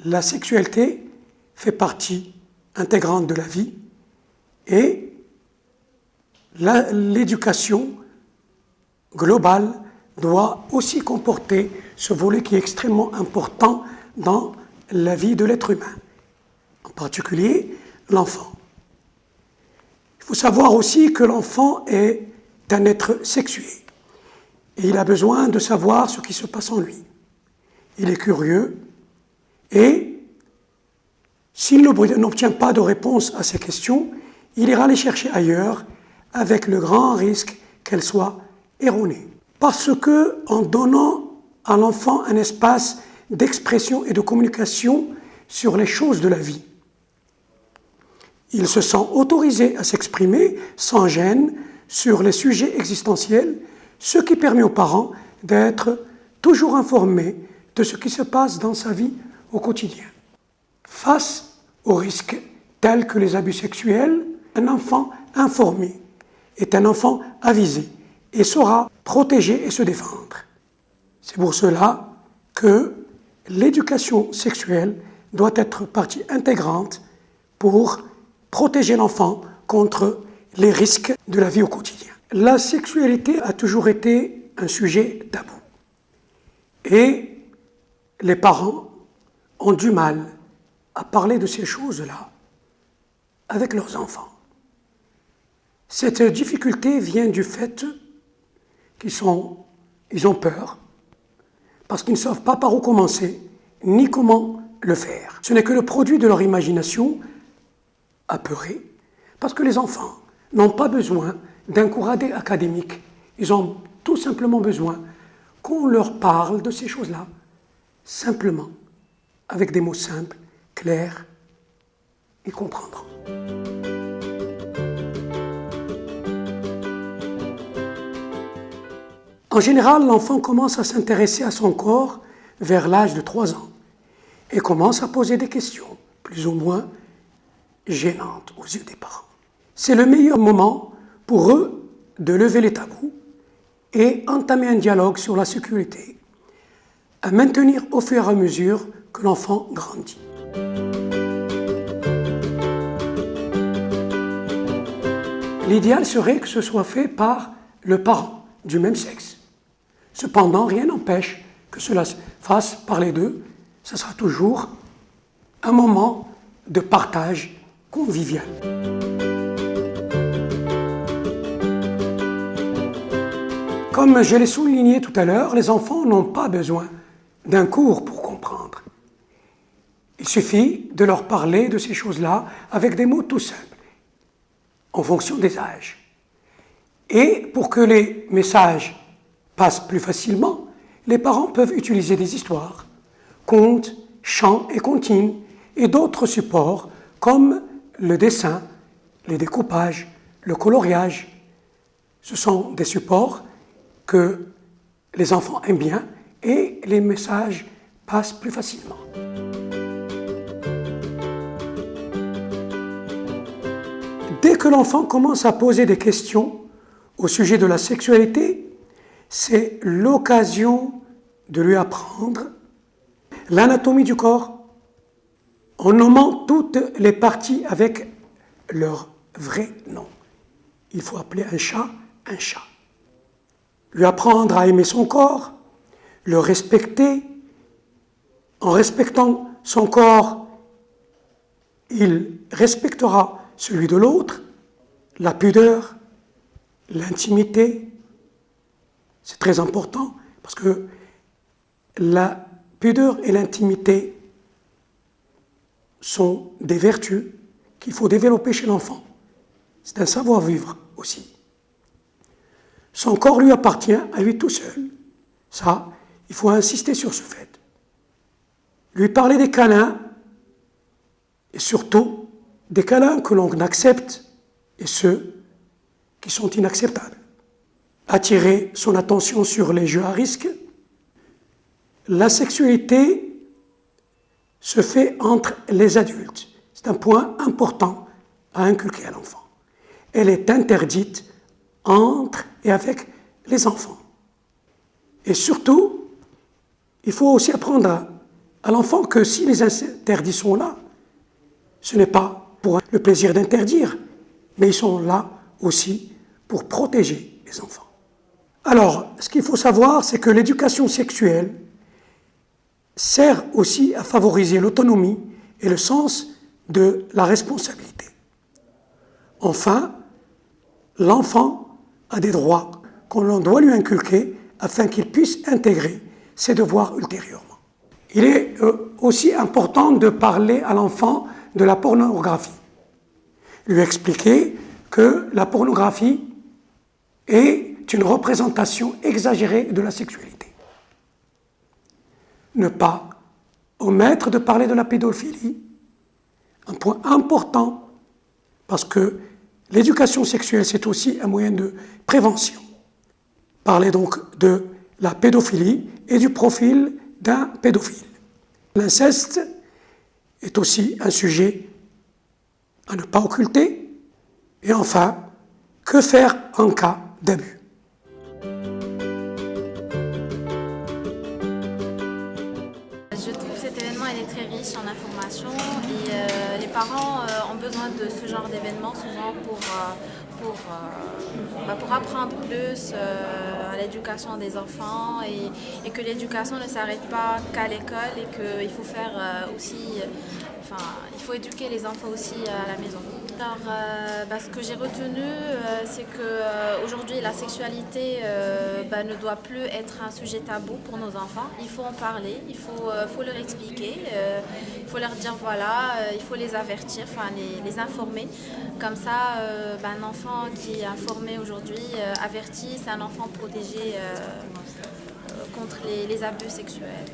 La sexualité fait partie intégrante de la vie et l'éducation globale doit aussi comporter ce volet qui est extrêmement important dans la vie de l'être humain, en particulier l'enfant. Il faut savoir aussi que l'enfant est un être sexué et il a besoin de savoir ce qui se passe en lui. Il est curieux et s'il n'obtient pas de réponse à ces questions, il ira les chercher ailleurs avec le grand risque qu'elles soient erronées. Parce que, en donnant à l'enfant un espace d'expression et de communication sur les choses de la vie, il se sent autorisé à s'exprimer sans gêne sur les sujets existentiels, ce qui permet aux parents d'être toujours informés de ce qui se passe dans sa vie au quotidien. Face aux risques tels que les abus sexuels, un enfant informé est un enfant avisé et saura protéger et se défendre. C'est pour cela que l'éducation sexuelle doit être partie intégrante pour protéger l'enfant contre les risques de la vie au quotidien. La sexualité a toujours été un sujet tabou et les parents ont du mal à parler de ces choses-là avec leurs enfants. Cette difficulté vient du fait qu'ils ont peur, parce qu'ils ne savent pas par où commencer, ni comment le faire. Ce n'est que le produit de leur imagination apeurée, parce que les enfants n'ont pas besoin d'un cours académique, ils ont tout simplement besoin qu'on leur parle de ces choses-là, simplement, avec des mots simples, clairs, ils comprendront. En général, l'enfant commence à s'intéresser à son corps vers l'âge de 3 ans et commence à poser des questions, plus ou moins gênantes aux yeux des parents. C'est le meilleur moment pour eux de lever les tabous et entamer un dialogue sur la sécurité, à maintenir au fur et à mesure que l'enfant grandit. L'idéal serait que ce soit fait par le parent du même sexe. Cependant, rien n'empêche que cela se fasse par les deux. Ce sera toujours un moment de partage convivial. Comme je l'ai souligné tout à l'heure, les enfants n'ont pas besoin d'un cours pour comprendre. Il suffit de leur parler de ces choses-là avec des mots tout simples, en fonction des âges. Et pour que les messages passent plus facilement, les parents peuvent utiliser des histoires, contes, chants et comptines et d'autres supports comme le dessin, les découpages, le coloriage. Ce sont des supports que les enfants aiment bien et les messages passent plus facilement. Dès que l'enfant commence à poser des questions au sujet de la sexualité, c'est l'occasion de lui apprendre l'anatomie du corps en nommant toutes les parties avec leur vrai nom. Il faut appeler un chat. Lui apprendre à aimer son corps, le respecter. En respectant son corps, il respectera celui de l'autre, la pudeur, l'intimité. C'est très important parce que la pudeur et l'intimité sont des vertus qu'il faut développer chez l'enfant. C'est un savoir-vivre aussi. Son corps lui appartient à lui tout seul. Ça, il faut insister sur ce fait. Lui parler des câlins, et surtout des câlins que l'on accepte et ceux qui sont inacceptables. Attirer son attention sur les jeux à risque. La sexualité se fait entre les adultes. C'est un point important à inculquer à l'enfant. Elle est interdite entre et avec les enfants. Et surtout, il faut aussi apprendre à l'enfant que si les interdits sont là, ce n'est pas pour le plaisir d'interdire, mais ils sont là aussi pour protéger les enfants. Alors, ce qu'il faut savoir, c'est que l'éducation sexuelle sert aussi à favoriser l'autonomie et le sens de la responsabilité. Enfin, l'enfant a des droits qu'on doit lui inculquer afin qu'il puisse intégrer ses devoirs ultérieurement. Il est aussi important de parler à l'enfant de la pornographie. Lui expliquer que la pornographie est une représentation exagérée de la sexualité. Ne pas omettre de parler de la pédophilie, un point important, parce que l'éducation sexuelle, c'est aussi un moyen de prévention. Parler donc de la pédophilie et du profil d'un pédophile. L'inceste est aussi un sujet à ne pas occulter. Et enfin, que faire en cas d'abus? Je trouve que cet événement il est très riche en informations et les parents ont besoin de ce genre d'événement souvent pour apprendre plus à l'éducation des enfants et que l'éducation ne s'arrête pas qu'à l'école et qu'il faut faire il faut éduquer les enfants aussi à la maison. Alors, ce que j'ai retenu, c'est qu'aujourd'hui la sexualité ne doit plus être un sujet tabou pour nos enfants. Il faut en parler, il faut leur expliquer, il faut leur dire voilà, il faut les avertir, les informer. Comme ça, un enfant qui est informé aujourd'hui, averti, c'est un enfant protégé contre les abus sexuels.